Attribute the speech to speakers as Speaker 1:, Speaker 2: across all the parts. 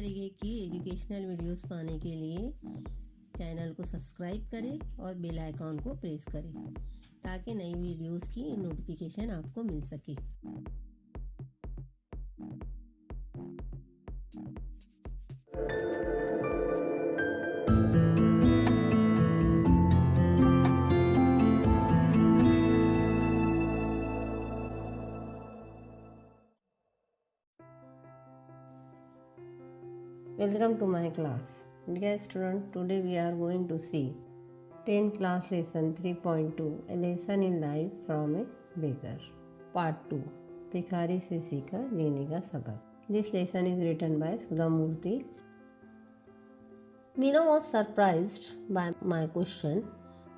Speaker 1: तरीके की educational videos पाने के लिए चैनल को सब्सक्राइब करें और बेल आइकॉन को प्रेस करें ताकि नई वीडियोस की नोटिफिकेशन आपको मिल सके। Welcome to my class. Dear student, today we are going to see 10th class lesson 3.2, a lesson in life from a beggar. Part 2, भिखारी से सीखा जीने का सबक. This lesson is written by Sudha Murthy. Meena was surprised by my question.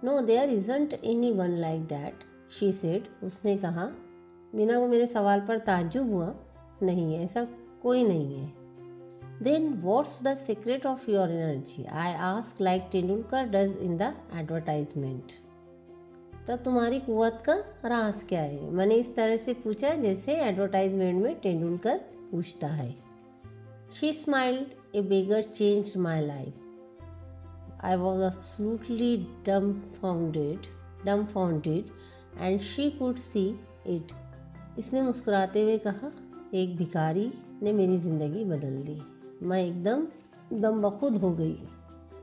Speaker 1: No, there isn't anyone like that, she said. उसने कहा. मीना को मेरे सवाल पर ताज्जुब हुआ. नहीं, ऐसा कोई नहीं है. Then what's the secret of your energy? I asked like Tendulkar does in the advertisement. तब तुम्हारी कुव्वत का राज क्या है? मैंने इस तरह से पूछा जैसे एडवर्टाइजमेंट में तेंदुलकर पूछता है. She smiled. A beggar changed my life. I was absolutely dumbfounded, and she could see it. इसने मुस्कुराते हुए कहा, एक भिखारी ने मेरी ज़िंदगी बदल दी. मैं एकदम दमबखुद हो गई,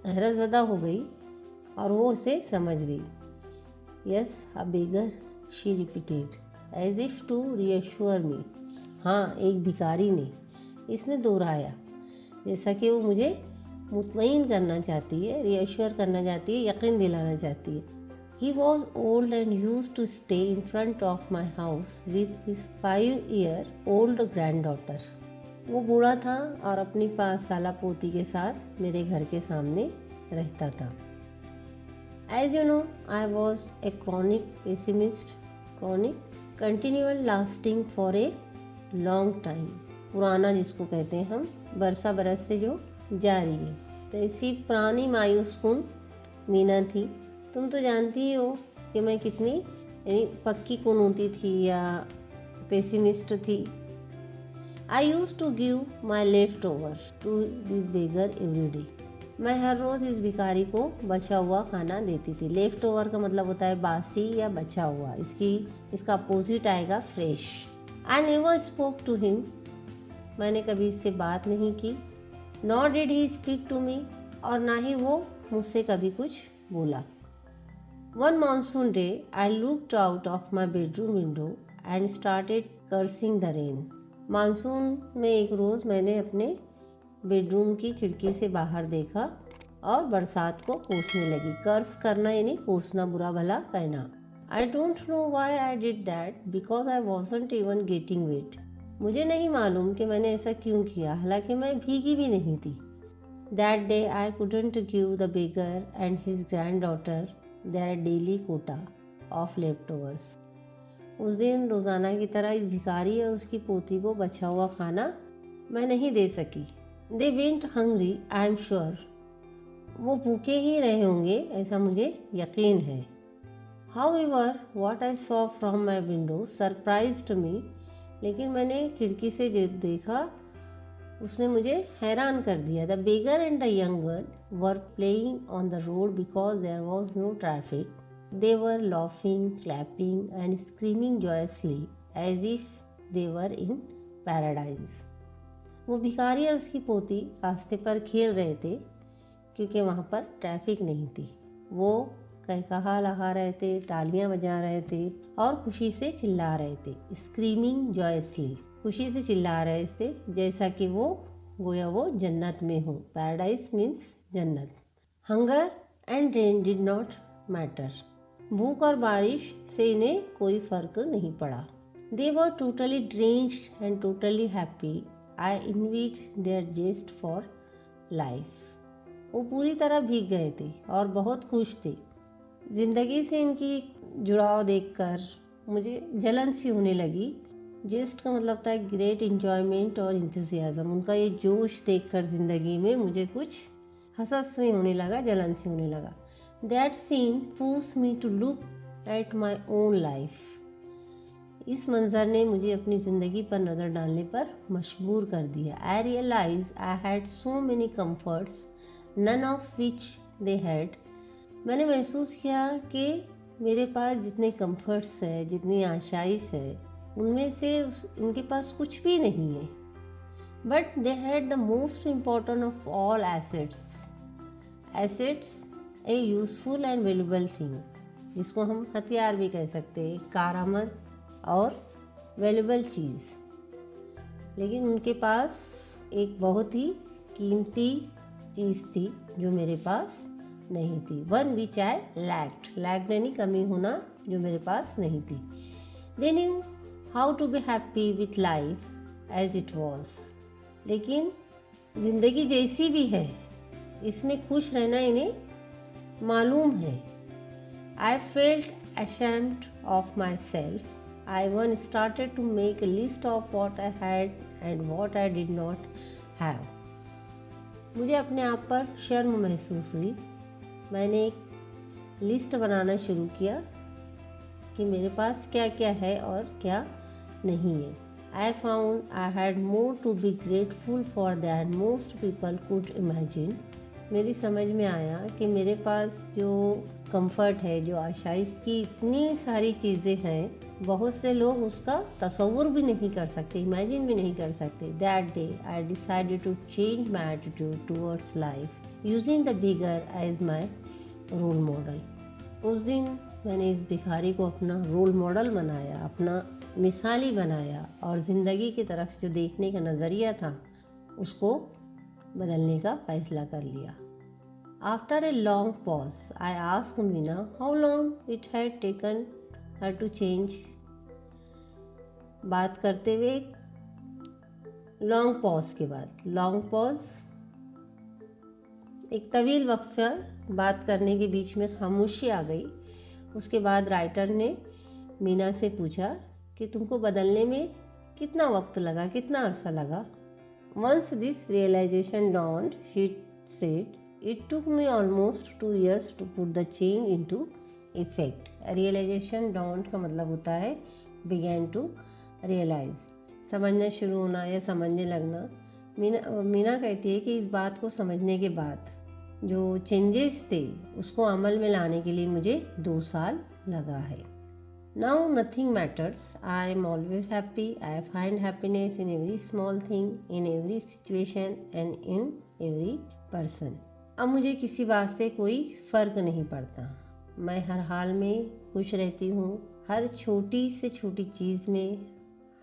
Speaker 1: हैरतज़दा हो गई और वो उसे समझ गई. Yes a beggar, she repeated as if to reassure me. हाँ, एक भिखारी ने, इसने दोहराया जैसा कि वो मुझे मुतमईन करना चाहती है, रीअश्योर करना चाहती है, यकीन दिलाना चाहती है. He was old and used to stay in front of my house with his 5-year-old granddaughter. वो बूढ़ा था और अपनी 5 साला पोती के साथ मेरे घर के सामने रहता था. As you know, I was a chronic pessimist. Chronic, continual, lasting for a long time. पुराना जिसको कहते हैं हम, बरसा बरस से जो जारी है. तो ऐसी पुरानी मायूस कुन मीना थी. तुम तो जानती ही हो कि मैं कितनी यानी पक्की कुनूती थी या पेसिमिस्ट थी. I used to give my leftovers to this beggar every day. मैं हर रोज़ इस भिखारी को बचा हुआ खाना देती थी. लेफ्ट ओवर का मतलब होता है बासी या बचा हुआ. इसका अपोजिट आएगा fresh. I never spoke to him. मैंने कभी इससे बात नहीं की. Nor did he speak to me. और ना ही वो मुझसे कभी कुछ बोला. One monsoon day, I looked out of my bedroom window and started cursing the rain. Monsoon में एक रोज़ मैंने अपने बेडरूम की खिड़की से बाहर देखा और बरसात को कोसने लगी. कर्स करना यानी कोसना, बुरा भला कहना. I don't know why I did that because I wasn't even getting wait. मुझे नहीं मालूम कि मैंने ऐसा क्यों किया, हालांकि मैं भीगी भी नहीं थी. That day I couldn't give the beggar and his grand daughter their daily Kota of left overs. उस दिन रोज़ाना की तरह इस भिखारी और उसकी पोती को बचा हुआ खाना मैं नहीं दे सकी. They went hungry, I am sure. वो भूखे ही रहे होंगे, ऐसा मुझे यकीन है. However, what I saw from my window surprised me. लेकिन मैंने खिड़की से जो देखा उसने मुझे हैरान कर दिया. The beggar and the young girl were playing on the road because there was no traffic. They were laughing, clapping and screaming joyously as if they were in paradise. वो भिखारी और उसकी पोती रास्ते पर खेल रहे थे क्योंकि वहाँ पर ट्रैफिक नहीं थी. वो कहकहा लगा रहे थे, तालियां बजा रहे थे और खुशी से चिल्ला रहे थे. स्क्रीमिंग जॉयसली, खुशी से चिल्ला रहे थे जैसा कि वो गोया वो जन्नत में हो. पैराडाइज मीन्स जन्नत. Hunger and rain did not matter. भूख और बारिश से इन्हें कोई फर्क नहीं पड़ा. They were totally drenched and totally happy. I envied their zest for life. वो पूरी तरह भीग गए थे और बहुत खुश थे. ज़िंदगी से इनकी जुड़ाव देखकर मुझे जलन सी होने लगी. जेस्ट का मतलब था ग्रेट इंजॉयमेंट और इंथुसियाज्म. उनका ये जोश देखकर ज़िंदगी में मुझे कुछ हसस से होने लगा, जलन सी होने लगा. That scene forced me to look at my own life. इस मंज़र ने मुझे अपनी ज़िंदगी पर नज़र डालने पर मजबूर कर दिया। I realise I had so many comforts none of which they had. मैंने महसूस किया कि मेरे पास जितने कम्फर्ट्स है, जितनी आशाइश है, उनमें से इनके पास कुछ भी नहीं है। But they had the most important of all assets. Assets A useful and valuable thing, जिसको हम हथियार भी कह सकते हैं, कारआमद और वैल्यूबल चीज़। लेकिन उनके पास एक बहुत ही कीमती चीज़ थी जो मेरे पास नहीं थी। वन विच आई लैक्ड यानी कमी होना, जो मेरे पास नहीं थी। They knew how to be happy with life as it was. लेकिन ज़िंदगी जैसी भी है, इसमें खुश रहना इन्हें मालूम है। I felt ashamed of myself. I once started to make a list of what I had and what I did not have. मुझे अपने आप पर शर्म महसूस हुई। मैंने एक लिस्ट बनाना शुरू किया कि मेरे पास क्या क्या है और क्या नहीं है। I found I had more to be grateful for than most people could imagine. मेरी समझ में आया कि मेरे पास जो कंफर्ट है, जो आशाइश की इतनी सारी चीज़ें हैं, बहुत से लोग उसका तसव्वुर भी नहीं कर सकते, इमेजिन भी नहीं कर सकते। That day I decided to change my attitude towards life using the beggar as my role model. उस दिन मैंने इस भिखारी को अपना रोल मॉडल बनाया, अपना मिसाली बनाया, और ज़िंदगी की तरफ जो देखने का नज़रिया था उसको बदलने का फैसला कर लिया। After a long pause, I asked Meena how long it had taken her to change. बात करते हुए लॉन्ग पॉज के बाद, लॉन्ग पॉज एक तवील वक्फा, बात करने के बीच में खामोशी आ गई। उसके बाद राइटर ने मीना से पूछा कि तुमको बदलने में कितना वक्त लगा, कितना अरसा लगा। Once this realization dawned, she said, it took me almost 2 years to put the change into effect. Realization dawned का मतलब होता है began to realize, समझना शुरू होना या समझने लगना। मीना कहती है कि इस बात को समझने के बाद जो चेंजेस थे उसको अमल में लाने के लिए मुझे 2 साल लगा है। Now nothing matters. I am always happy. I find happiness in every small thing, in every situation and in every person. अब मुझे किसी बात से कोई फ़र्क नहीं पड़ता। मैं हर हाल में खुश रहती हूँ, हर छोटी से छोटी चीज़ में,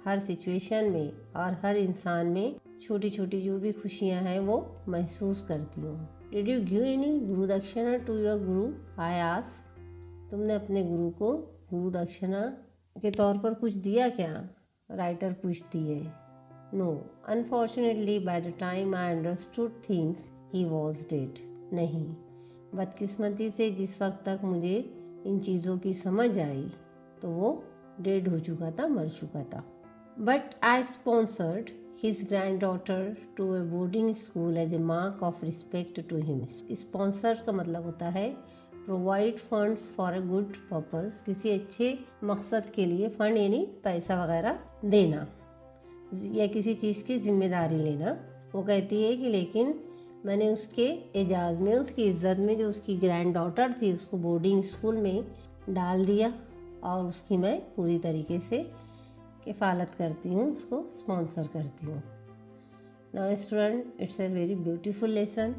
Speaker 1: हर सिचुएशन में और हर इंसान में छोटी छोटी जो भी खुशियाँ हैं वो महसूस करती हूँ। Did you give any गुरु दक्षिणा to your guru? I asked. तुमने अपने गुरु को गुरु दक्षिणा के तौर पर कुछ दिया क्या? राइटर पूछती है। No, unfortunately by the time I understood things he was dead. नहीं, बदकिस्मती से जिस वक्त तक मुझे इन चीज़ों की समझ आई तो वो डेड हो चुका था, मर चुका था। But I sponsored his grand daughter to a boarding school as a mark of respect to him. Sponsor का मतलब होता है provide funds for a good purpose, किसी अच्छे मकसद के लिए फंड यानी पैसा वगैरह देना या किसी चीज़ की जिम्मेदारी लेना। वो कहती है कि लेकिन मैंने उसके एजाज़ में, उसकी इज़्ज़त में, जो उसकी ग्रैंड डॉटर थी उसको बोर्डिंग स्कूल में डाल दिया और उसकी मैं पूरी तरीके से किफ़ालत करती हूँ, उसको स्पॉन्सर करती हूँ। Now student, it's a very beautiful lesson.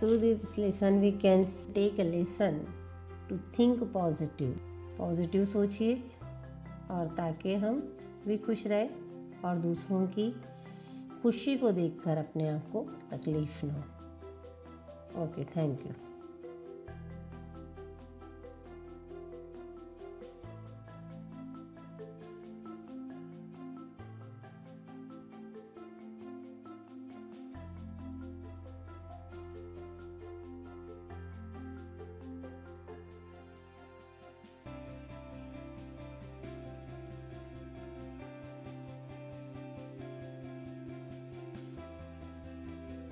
Speaker 1: Through this lesson we can take a lesson to think positive. Positive सोचिए और ताकि हम भी खुश रहें और दूसरों की खुशी को देखकर अपने आप को तकलीफ़ ना हो। Okay, thank you.